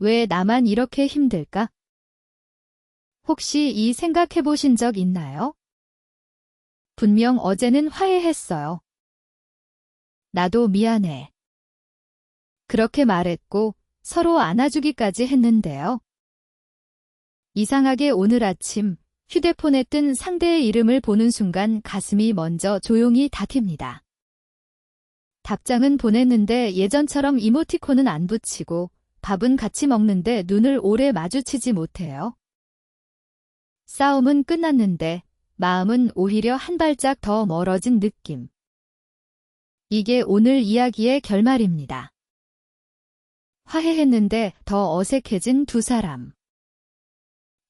왜 나만 이렇게 힘들까? 혹시 이 생각해 보신 적 있나요? 분명 어제는 화해했어요. 나도 미안해. 그렇게 말했고 서로 안아주기까지 했는데요. 이상하게 오늘 아침 휴대폰에 뜬 상대의 이름을 보는 순간 가슴이 먼저 조용히 닫힙니다. 답장은 보냈는데 예전처럼 이모티콘은 안 붙이고 밥은 같이 먹는데 눈을 오래 마주치지 못해요. 싸움은 끝났는데 마음은 오히려 한 발짝 더 멀어진 느낌. 이게 오늘 이야기의 결말입니다. 화해했는데 더 어색해진 두 사람.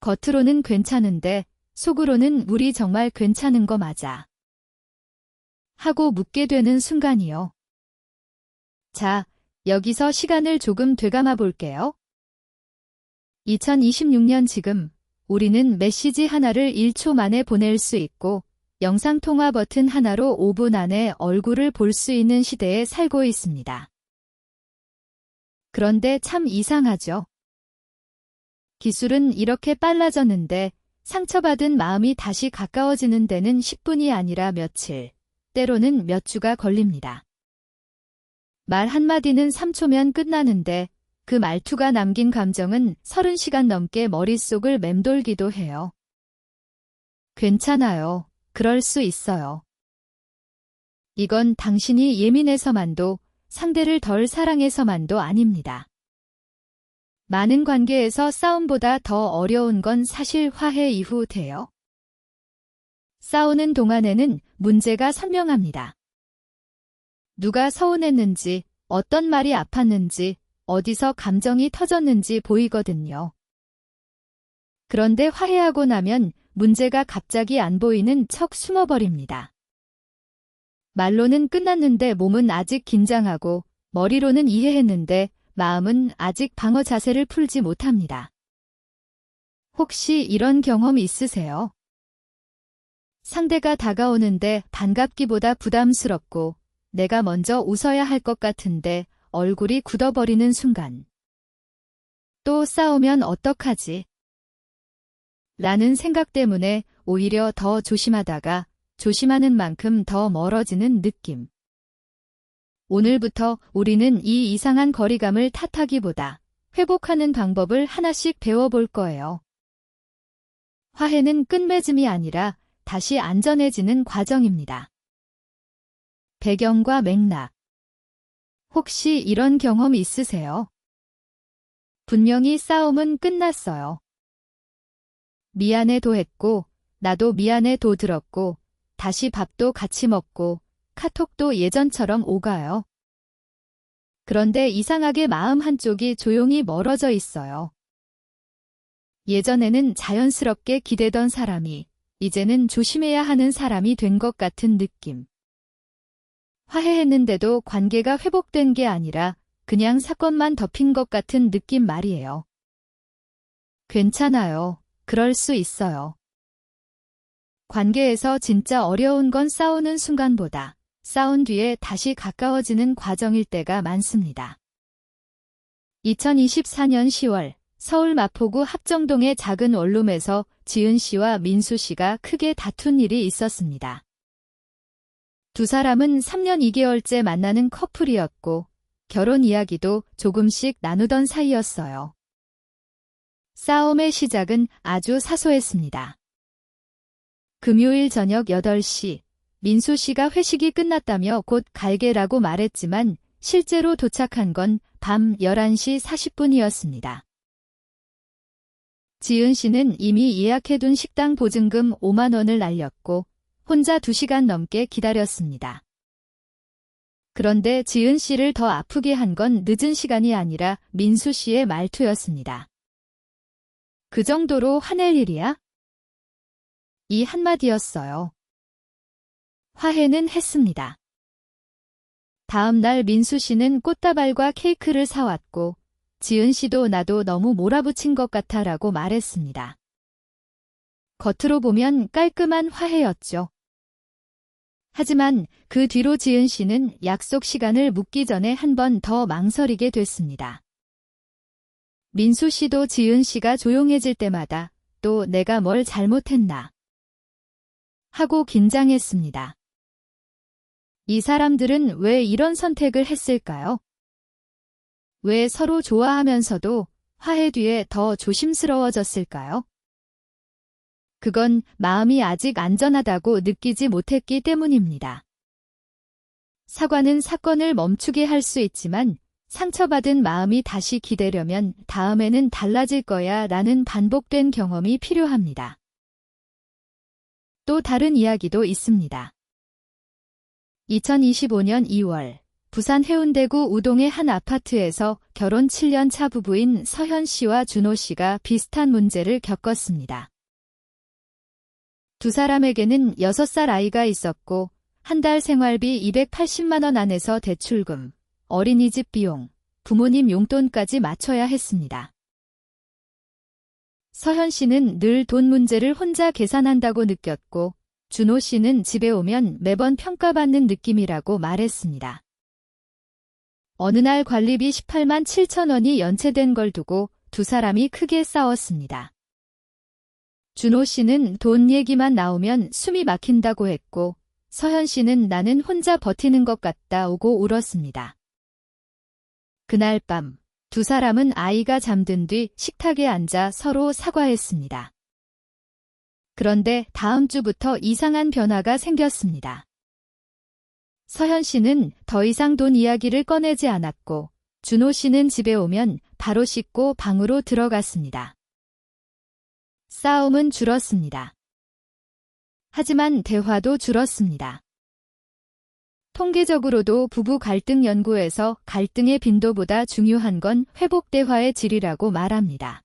겉으로는 괜찮은데 속으로는 우리 정말 괜찮은 거 맞아? 하고 묻게 되는 순간이요. 자, 여기서 시간을 조금 되감아 볼게요. 2026년 지금 우리는 메시지 하나를 1초 만에 보낼 수 있고 영상통화 버튼 하나로 5분 안에 얼굴을 볼 수 있는 시대에 살고 있습니다. 그런데 참 이상하죠. 기술은 이렇게 빨라졌는데 상처받은 마음이 다시 가까워지는 데는 10분이 아니라 며칠, 때로는 몇 주가 걸립니다. 말 한마디는 3초면 끝나는데 그 말투가 남긴 감정은 30시간 넘게 머릿속을 맴돌기도 해요. 괜찮아요. 그럴 수 있어요. 이건 당신이 예민해서만도 상대를 덜 사랑해서만도 아닙니다. 많은 관계에서 싸움보다 더 어려운 건 사실 화해 이후 돼요. 싸우는 동안에는 문제가 선명합니다. 누가 서운했는지, 어떤 말이 아팠는지, 어디서 감정이 터졌는지 보이거든요. 그런데 화해하고 나면 문제가 갑자기 안 보이는 척 숨어버립니다. 말로는 끝났는데 몸은 아직 긴장하고 머리로는 이해했는데 마음은 아직 방어 자세를 풀지 못합니다. 혹시 이런 경험 있으세요? 상대가 다가오는데 반갑기보다 부담스럽고 내가 먼저 웃어야 할 것 같은데 얼굴이 굳어버리는 순간. 또 싸우면 어떡하지? 라는 생각 때문에 오히려 더 조심하다가 조심하는 만큼 더 멀어지는 느낌. 오늘부터 우리는 이 이상한 거리감을 탓하기보다 회복하는 방법을 하나씩 배워볼 거예요. 화해는 끝맺음이 아니라 다시 안전해지는 과정입니다. 배경과 맥락. 혹시 이런 경험 있으세요? 분명히 싸움은 끝났어요. 미안해도 했고, 나도 미안해도 들었고, 다시 밥도 같이 먹고, 카톡도 예전처럼 오가요. 그런데 이상하게 마음 한쪽이 조용히 멀어져 있어요. 예전에는 자연스럽게 기대던 사람이 이제는 조심해야 하는 사람이 된 것 같은 느낌. 화해했는데도 관계가 회복된 게 아니라 그냥 사건만 덮인 것 같은 느낌 말이에요. 괜찮아요. 그럴 수 있어요. 관계에서 진짜 어려운 건 싸우는 순간보다 싸운 뒤에 다시 가까워지는 과정일 때가 많습니다. 2024년 10월 서울 마포구 합정동의 작은 원룸에서 지은 씨와 민수 씨가 크게 다툰 일이 있었습니다. 두 사람은 3년 2개월째 만나는 커플이었고 결혼 이야기도 조금씩 나누던 사이였어요. 싸움의 시작은 아주 사소했습니다. 금요일 저녁 8시, 민수 씨가 회식이 끝났다며 곧 갈게라고 말했지만 실제로 도착한 건 밤 11시 40분이었습니다. 지은 씨는 이미 예약해둔 식당 보증금 5만 원을 날렸고 혼자 2시간 넘게 기다렸습니다. 그런데 지은 씨를 더 아프게 한 건 늦은 시간이 아니라 민수 씨의 말투였습니다. 그 정도로 화낼 일이야? 이 한마디였어요. 화해는 했습니다. 다음 날 민수 씨는 꽃다발과 케이크를 사왔고 지은 씨도 나도 너무 몰아붙인 것 같아라고 말했습니다. 겉으로 보면 깔끔한 화해였죠. 하지만 그 뒤로 지은 씨는 약속 시간을 묻기 전에 한 번 더 망설이게 됐습니다. 민수 씨도 지은 씨가 조용해질 때마다 또 내가 뭘 잘못했나 하고 긴장했습니다. 이 사람들은 왜 이런 선택을 했을까요? 왜 서로 좋아하면서도 화해 뒤에 더 조심스러워졌을까요? 그건 마음이 아직 안전하다고 느끼지 못했기 때문입니다. 사과는 사건을 멈추게 할 수 있지만 상처받은 마음이 다시 기대려면 다음에는 달라질 거야 라는 반복된 경험이 필요합니다. 또 다른 이야기도 있습니다. 2025년 2월 부산 해운대구 우동의 한 아파트에서 결혼 7년 차 부부인 서현 씨와 준호 씨가 비슷한 문제를 겪었습니다. 두 사람에게는 6살 아이가 있었고 한 달 생활비 280만 원 안에서 대출금, 어린이집 비용, 부모님 용돈까지 맞춰야 했습니다. 서현 씨는 늘 돈 문제를 혼자 계산한다고 느꼈고 준호 씨는 집에 오면 매번 평가받는 느낌이라고 말했습니다. 어느 날 관리비 18만 7천 원이 연체된 걸 두고 두 사람이 크게 싸웠습니다. 준호 씨는 돈 얘기만 나오면 숨이 막힌다고 했고 서현 씨는 나는 혼자 버티는 것 같다 오고 울었습니다. 그날 밤 두 사람은 아이가 잠든 뒤 식탁에 앉아 서로 사과했습니다. 그런데 다음 주부터 이상한 변화가 생겼습니다. 서현 씨는 더 이상 돈 이야기를 꺼내지 않았고 준호 씨는 집에 오면 바로 씻고 방으로 들어갔습니다. 싸움은 줄었습니다. 하지만 대화도 줄었습니다. 통계적으로도 부부 갈등 연구에서 갈등의 빈도보다 중요한 건 회복 대화의 질이라고 말합니다.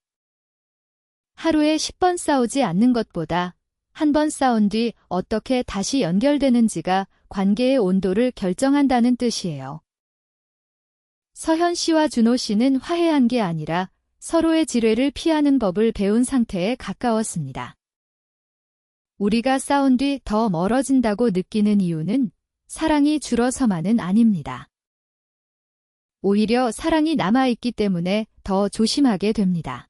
하루에 10번 싸우지 않는 것보다 한 번 싸운 뒤 어떻게 다시 연결되는지가 관계의 온도를 결정한다는 뜻이에요. 서현 씨와 준호 씨는 화해한 게 아니라 서로의 지뢰를 피하는 법을 배운 상태에 가까웠습니다. 우리가 싸운 뒤 더 멀어진다고 느끼는 이유는 사랑이 줄어서만은 아닙니다. 오히려 사랑이 남아있기 때문에 더 조심하게 됩니다.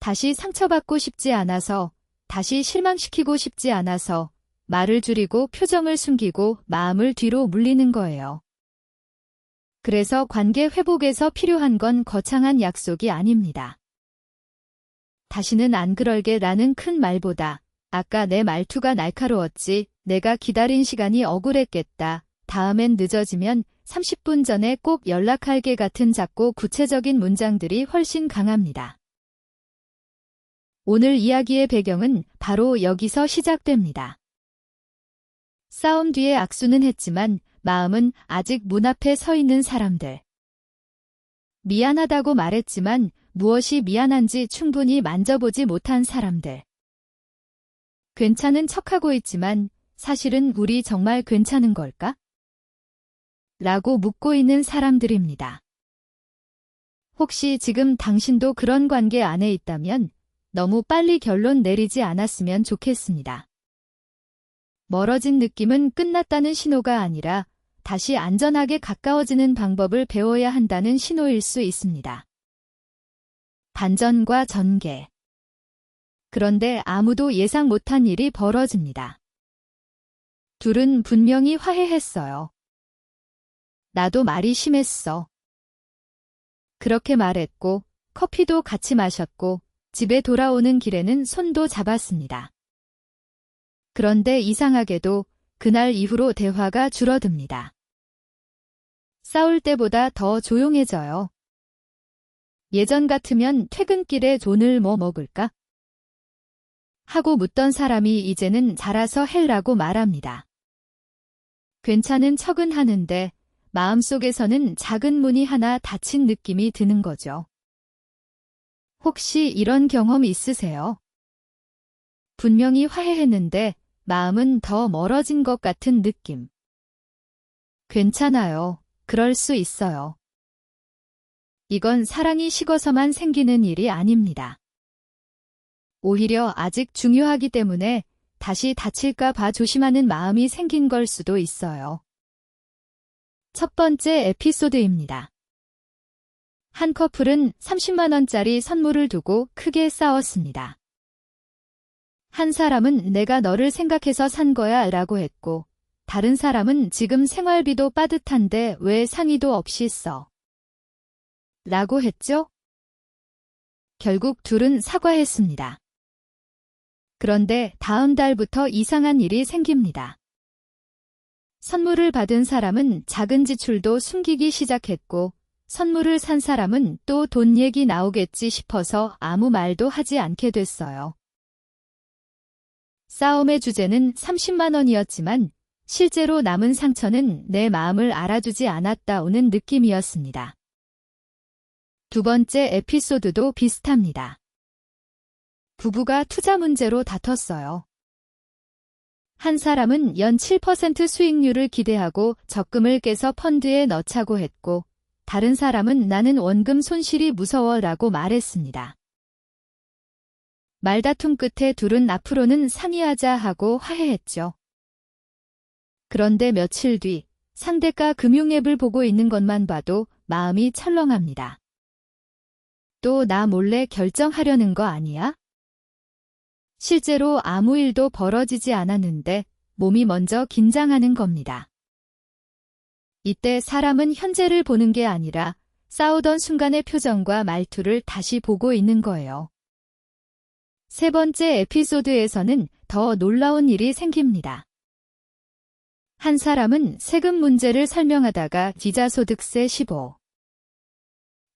다시 상처받고 싶지 않아서, 다시 실망시키고 싶지 않아서 말을 줄이고 표정을 숨기고 마음을 뒤로 물리는 거예요. 그래서 관계 회복에서 필요한 건 거창한 약속이 아닙니다. 다시는 안 그럴게 라는 큰 말보다 아까 내 말투가 날카로웠지, 내가 기다린 시간이 억울했겠다, 다음엔 늦어지면 30분 전에 꼭 연락할게 같은 작고 구체적인 문장들이 훨씬 강합니다. 오늘 이야기의 배경은 바로 여기서 시작됩니다. 싸움 뒤에 악수는 했지만 마음은 아직 문 앞에 서 있는 사람들. 미안하다고 말했지만 무엇이 미안한지 충분히 만져보지 못한 사람들. 괜찮은 척하고 있지만 사실은 우리 정말 괜찮은 걸까? 라고 묻고 있는 사람들입니다. 혹시 지금 당신도 그런 관계 안에 있다면 너무 빨리 결론 내리지 않았으면 좋겠습니다. 멀어진 느낌은 끝났다는 신호가 아니라 다시 안전하게 가까워지는 방법을 배워야 한다는 신호일 수 있습니다. 반전과 전개. 그런데 아무도 예상 못한 일이 벌어집니다. 둘은 분명히 화해했어요. 나도 말이 심했어. 그렇게 말했고 커피도 같이 마셨고 집에 돌아오는 길에는 손도 잡았습니다. 그런데 이상하게도 그날 이후로 대화가 줄어듭니다. 싸울 때보다 더 조용해져요. 예전 같으면 퇴근길에 오늘 뭐 먹을까? 하고 묻던 사람이 이제는 잘아서 헬라고 말합니다. 괜찮은 척은 하는데 마음속에서는 작은 문이 하나 닫힌 느낌이 드는 거죠. 혹시 이런 경험 있으세요? 분명히 화해했는데 마음은 더 멀어진 것 같은 느낌. 괜찮아요. 그럴 수 있어요. 이건 사랑이 식어서만 생기는 일이 아닙니다. 오히려 아직 중요하기 때문에 다시 다칠까 봐 조심하는 마음이 생긴 걸 수도 있어요. 첫 번째 에피소드입니다. 한 커플은 30만 원짜리 선물을 두고 크게 싸웠습니다. 한 사람은 내가 너를 생각해서 산 거야 라고 했고, 다른 사람은 지금 생활비도 빠듯한데 왜 상의도 없이 써? 라고 했죠? 결국 둘은 사과했습니다. 그런데 다음 달부터 이상한 일이 생깁니다. 선물을 받은 사람은 작은 지출도 숨기기 시작했고, 선물을 산 사람은 또 돈 얘기 나오겠지 싶어서 아무 말도 하지 않게 됐어요. 싸움의 주제는 30만 원이었지만 실제로 남은 상처는 내 마음을 알아주지 않았다 오는 느낌이었습니다. 두 번째 에피소드도 비슷합니다. 부부가 투자 문제로 다퉜어요. 한 사람은 연 7% 수익률을 기대하고 적금을 깨서 펀드에 넣자고 했고, 다른 사람은 나는 원금 손실이 무서워라고 말했습니다. 말다툼 끝에 둘은 앞으로는 상의하자 하고 화해했죠. 그런데 며칠 뒤 상대가 금융앱을 보고 있는 것만 봐도 마음이 철렁합니다. 또 나 몰래 결정하려는 거 아니야? 실제로 아무 일도 벌어지지 않았는데 몸이 먼저 긴장하는 겁니다. 이때 사람은 현재를 보는 게 아니라 싸우던 순간의 표정과 말투를 다시 보고 있는 거예요. 세 번째 에피소드에서는 더 놀라운 일이 생깁니다. 한 사람은 세금 문제를 설명하다가 기자소득세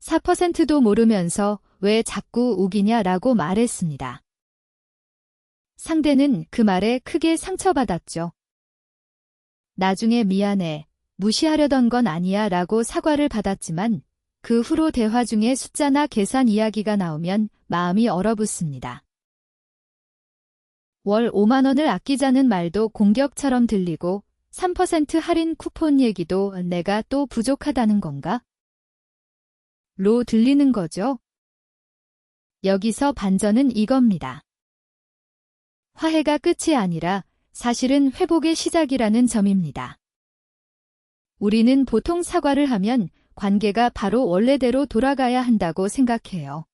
4%도 모르면서 왜 자꾸 우기냐라고 말했습니다. 상대는 그 말에 크게 상처받았죠. 나중에 미안해, 무시하려던 건 아니야 라고 사과를 받았지만 그 후로 대화 중에 숫자나 계산 이야기가 나오면 마음이 얼어붙습니다. 월 5만 원을 아끼자는 말도 공격처럼 들리고 3% 할인 쿠폰 얘기도 내가 또 부족하다는 건가? 로 들리는 거죠. 여기서 반전은 이겁니다. 화해가 끝이 아니라 사실은 회복의 시작이라는 점입니다. 우리는 보통 사과를 하면 관계가 바로 원래대로 돌아가야 한다고 생각해요.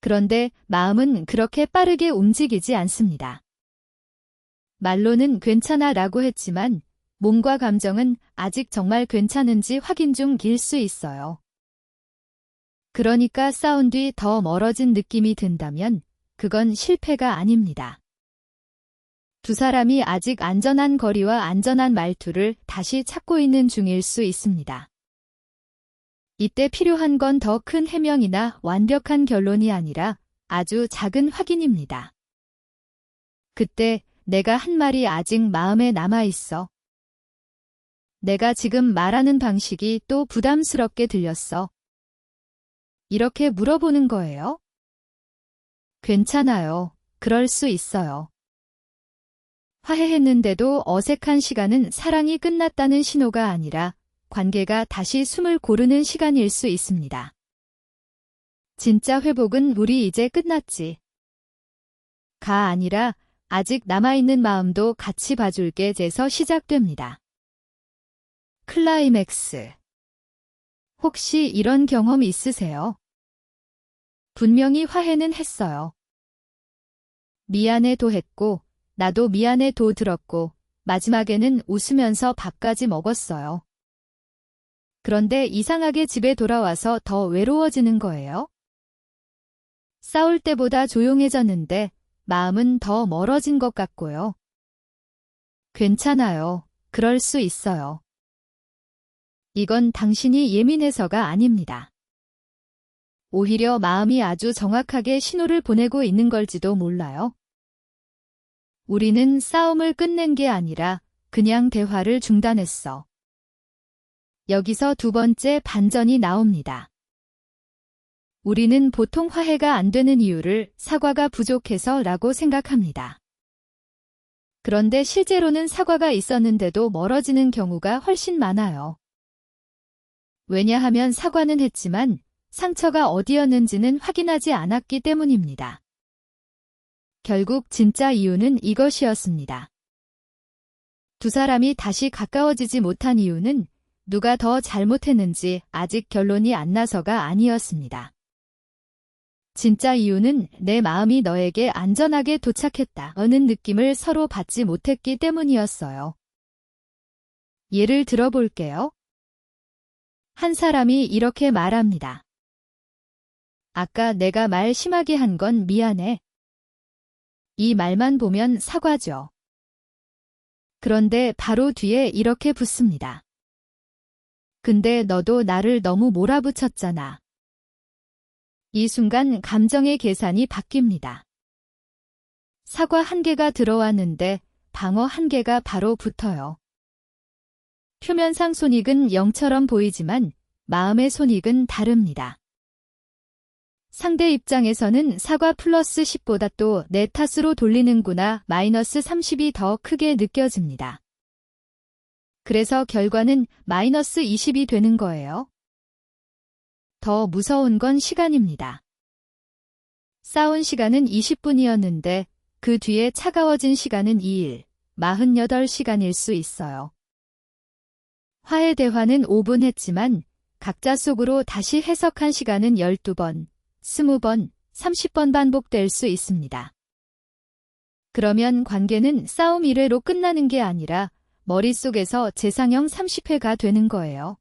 그런데 마음은 그렇게 빠르게 움직이지 않습니다. 말로는 괜찮아 라고 했지만 몸과 감정은 아직 정말 괜찮은지 확인 중일 수 있어요. 그러니까 싸운 뒤 더 멀어진 느낌이 든다면 그건 실패가 아닙니다. 두 사람이 아직 안전한 거리와 안전한 말투를 다시 찾고 있는 중일 수 있습니다. 이때 필요한 건 더 큰 해명이나 완벽한 결론이 아니라 아주 작은 확인입니다. 그때 내가 한 말이 아직 마음에 남아있어. 내가 지금 말하는 방식이 또 부담스럽게 들렸어. 이렇게 물어보는 거예요. 괜찮아요. 그럴 수 있어요. 화해했는데도 어색한 시간은 사랑이 끝났다는 신호가 아니라 관계가 다시 숨을 고르는 시간일 수 있습니다. 진짜 회복은 우리 이제 끝났지. 가 아니라 아직 남아있는 마음도 같이 봐줄게.에서 시작됩니다. 클라이맥스. 혹시 이런 경험 있으세요? 분명히 화해는 했어요. 미안해도 했고, 나도 미안해도 들었고, 마지막에는 웃으면서 밥까지 먹었어요. 그런데 이상하게 집에 돌아와서 더 외로워지는 거예요. 싸울 때보다 조용해졌는데 마음은 더 멀어진 것 같고요. 괜찮아요. 그럴 수 있어요. 이건 당신이 예민해서가 아닙니다. 오히려 마음이 아주 정확하게 신호를 보내고 있는 걸지도 몰라요. 우리는 싸움을 끝낸 게 아니라 그냥 대화를 중단했어. 여기서 두 번째 반전이 나옵니다. 우리는 보통 화해가 안 되는 이유를 사과가 부족해서라고 생각합니다. 그런데 실제로는 사과가 있었는데도 멀어지는 경우가 훨씬 많아요. 왜냐하면 사과는 했지만 상처가 어디였는지는 확인하지 않았기 때문입니다. 결국 진짜 이유는 이것이었습니다. 두 사람이 다시 가까워지지 못한 이유는 누가 더 잘못했는지 아직 결론이 안 나서가 아니었습니다. 진짜 이유는 내 마음이 너에게 안전하게 도착했다는 느낌을 서로 받지 못했기 때문이었어요. 예를 들어볼게요. 한 사람이 이렇게 말합니다. 아까 내가 말 심하게 한 건 미안해. 이 말만 보면 사과죠. 그런데 바로 뒤에 이렇게 붙습니다. 근데 너도 나를 너무 몰아붙였잖아. 이 순간 감정의 계산이 바뀝니다. 사과 한 개가 들어왔는데 방어 한 개가 바로 붙어요. 표면상 손익은 0처럼 보이지만 마음의 손익은 다릅니다. 상대 입장에서는 사과 플러스 10보다 또 내 탓으로 돌리는구나 마이너스 30이 더 크게 느껴집니다. 그래서 결과는 마이너스 20이 되는 거예요. 더 무서운 건 시간입니다. 싸운 시간은 20분이었는데 그 뒤에 차가워진 시간은 2일, 48시간일 수 있어요. 화해 대화는 5분 했지만 각자 속으로 다시 해석한 시간은 12번, 20번, 30번 반복될 수 있습니다. 그러면 관계는 싸움 1회로 끝나는 게 아니라 머릿속에서 재상영 30회가 되는 거예요.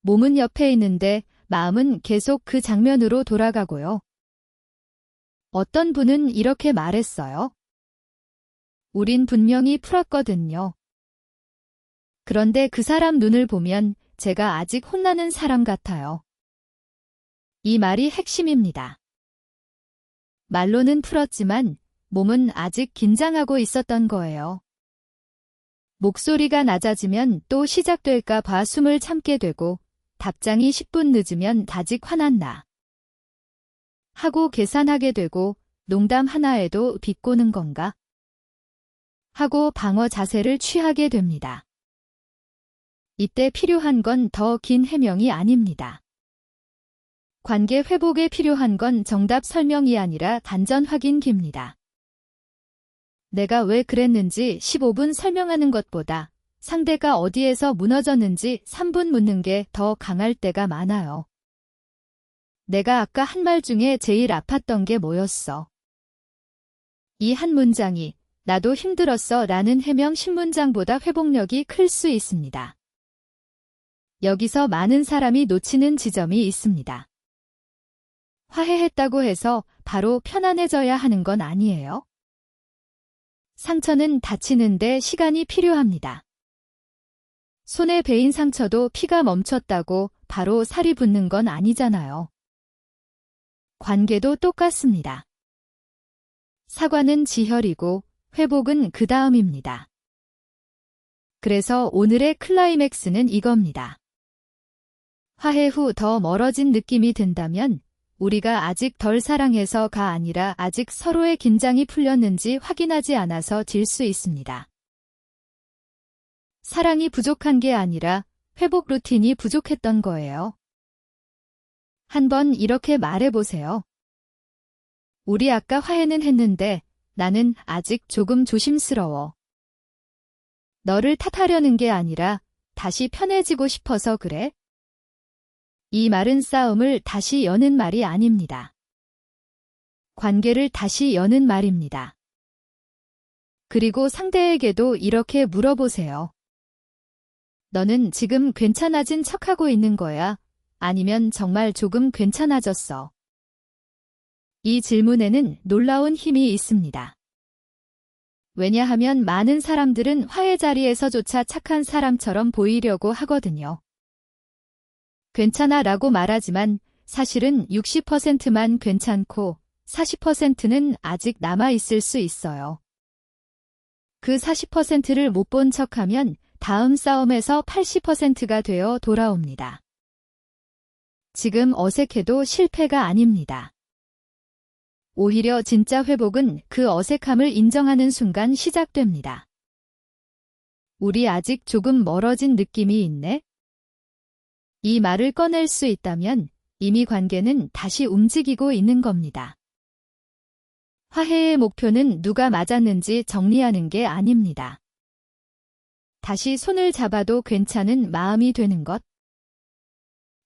몸은 옆에 있는데 마음은 계속 그 장면으로 돌아가고요. 어떤 분은 이렇게 말했어요. 우린 분명히 풀었거든요. 그런데 그 사람 눈을 보면 제가 아직 혼나는 사람 같아요. 이 말이 핵심입니다. 말로는 풀었지만 몸은 아직 긴장하고 있었던 거예요. 목소리가 낮아지면 또 시작될까 봐 숨을 참게 되고 답장이 10분 늦으면 다직 화났나 하고 계산하게 되고 농담 하나에도 비꼬는 건가 하고 방어 자세를 취하게 됩니다. 이때 필요한 건 더 긴 해명이 아닙니다. 관계 회복에 필요한 건 정답 설명이 아니라 단전 확인기입니다. 내가 왜 그랬는지 15분 설명하는 것보다 상대가 어디에서 무너졌는지 3분 묻는 게 더 강할 때가 많아요. 내가 아까 한 말 중에 제일 아팠던 게 뭐였어? 이 한 문장이 나도 힘들었어 라는 해명 10문장보다 회복력이 클 수 있습니다. 여기서 많은 사람이 놓치는 지점이 있습니다. 화해했다고 해서 바로 편안해져야 하는 건 아니에요. 상처는 다치는데 시간이 필요합니다. 손에 베인 상처도 피가 멈췄다고 바로 살이 붙는 건 아니잖아요. 관계도 똑같습니다. 사과는 지혈이고 회복은 그 다음입니다. 그래서 오늘의 클라이맥스는 이겁니다. 화해 후 더 멀어진 느낌이 든다면 우리가 아직 덜 사랑해서가 아니라 아직 서로의 긴장이 풀렸는지 확인하지 않아서 질 수 있습니다. 사랑이 부족한 게 아니라 회복 루틴이 부족했던 거예요. 한번 이렇게 말해보세요. 우리 아까 화해는 했는데 나는 아직 조금 조심스러워. 너를 탓하려는 게 아니라 다시 편해지고 싶어서 그래? 이 말은 싸움을 다시 여는 말이 아닙니다. 관계를 다시 여는 말입니다. 그리고 상대에게도 이렇게 물어보세요. 너는 지금 괜찮아진 척하고 있는 거야? 아니면 정말 조금 괜찮아졌어? 이 질문에는 놀라운 힘이 있습니다. 왜냐하면 많은 사람들은 화해 자리에서조차 착한 사람처럼 보이려고 하거든요. 괜찮아 라고 말하지만 사실은 60%만 괜찮고 40%는 아직 남아있을 수 있어요. 그 40%를 못 본 척하면 다음 싸움에서 80%가 되어 돌아옵니다. 지금 어색해도 실패가 아닙니다. 오히려 진짜 회복은 그 어색함을 인정하는 순간 시작됩니다. 우리 아직 조금 멀어진 느낌이 있네? 이 말을 꺼낼 수 있다면 이미 관계는 다시 움직이고 있는 겁니다. 화해의 목표는 누가 맞았는지 정리하는 게 아닙니다. 다시 손을 잡아도 괜찮은 마음이 되는 것.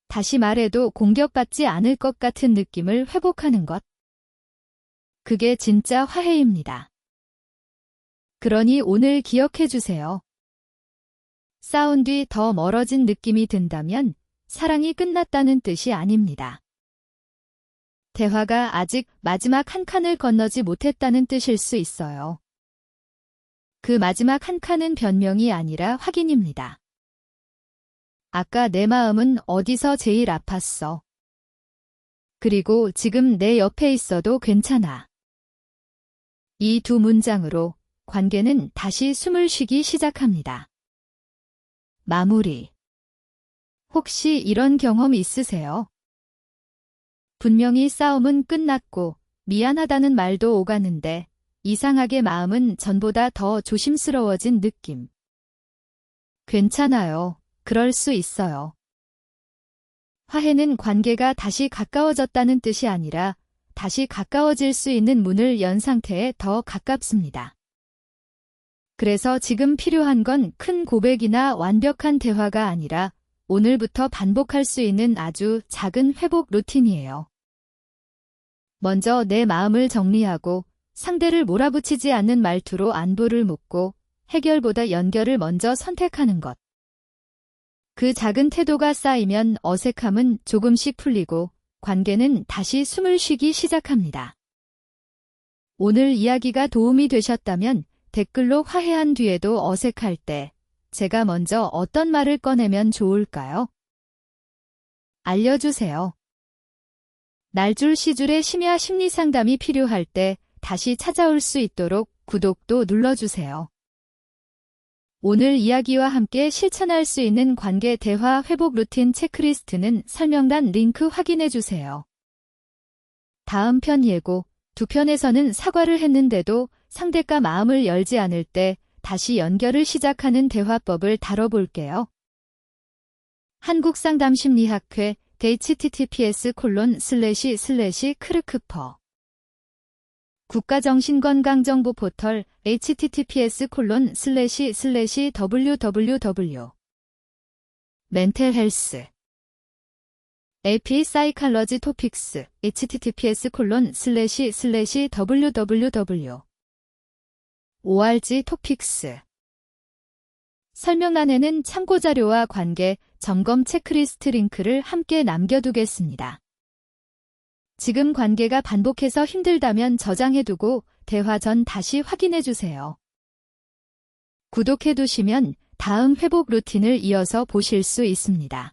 다시 말해도 공격받지 않을 것 같은 느낌을 회복하는 것. 그게 진짜 화해입니다. 그러니 오늘 기억해 주세요. 싸운 뒤 더 멀어진 느낌이 든다면 사랑이 끝났다는 뜻이 아닙니다. 대화가 아직 마지막 한 칸을 건너지 못했다는 뜻일 수 있어요. 그 마지막 한 칸은 변명이 아니라 확인입니다. 아까 내 마음은 어디서 제일 아팠어. 그리고 지금 내 옆에 있어도 괜찮아. 이 두 문장으로 관계는 다시 숨을 쉬기 시작합니다. 마무리. 혹시 이런 경험 있으세요? 분명히 싸움은 끝났고 미안하다는 말도 오가는데 이상하게 마음은 전보다 더 조심스러워진 느낌. 괜찮아요. 그럴 수 있어요. 화해는 관계가 다시 가까워졌다는 뜻이 아니라 다시 가까워질 수 있는 문을 연 상태에 더 가깝습니다. 그래서 지금 필요한 건 큰 고백이나 완벽한 대화가 아니라 오늘부터 반복할 수 있는 아주 작은 회복 루틴이에요. 먼저 내 마음을 정리하고 상대를 몰아붙이지 않는 말투로 안부를 묻고 해결보다 연결을 먼저 선택하는 것. 그 작은 태도가 쌓이면 어색함은 조금씩 풀리고 관계는 다시 숨을 쉬기 시작합니다. 오늘 이야기가 도움이 되셨다면 댓글로 화해한 뒤에도 어색할 때 제가 먼저 어떤 말을 꺼내면 좋을까요? 알려주세요. 날줄 시줄의 심야 심리 상담이 필요할 때 다시 찾아올 수 있도록 구독도 눌러주세요. 오늘 이야기와 함께 실천할 수 있는 관계 대화 회복 루틴 체크리스트는 설명란 링크 확인해주세요. 다음 편 예고. 두 편에서는 사과를 했는데도 상대가 마음을 열지 않을 때 다시 연결을 시작하는 대화법을 다뤄볼게요. 한국상담심리학회 https://크르크퍼 국가정신건강정보 포털 https://www 멘탈헬스 AP 사이칼러지 토픽스 https://www org 토픽스 설명란에는 참고자료와 관계 점검 체크리스트 링크를 함께 남겨두겠습니다. 지금 관계가 반복해서 힘들다면 저장해두고 대화 전 다시 확인해주세요. 구독해두시면 다음 회복 루틴을 이어서 보실 수 있습니다.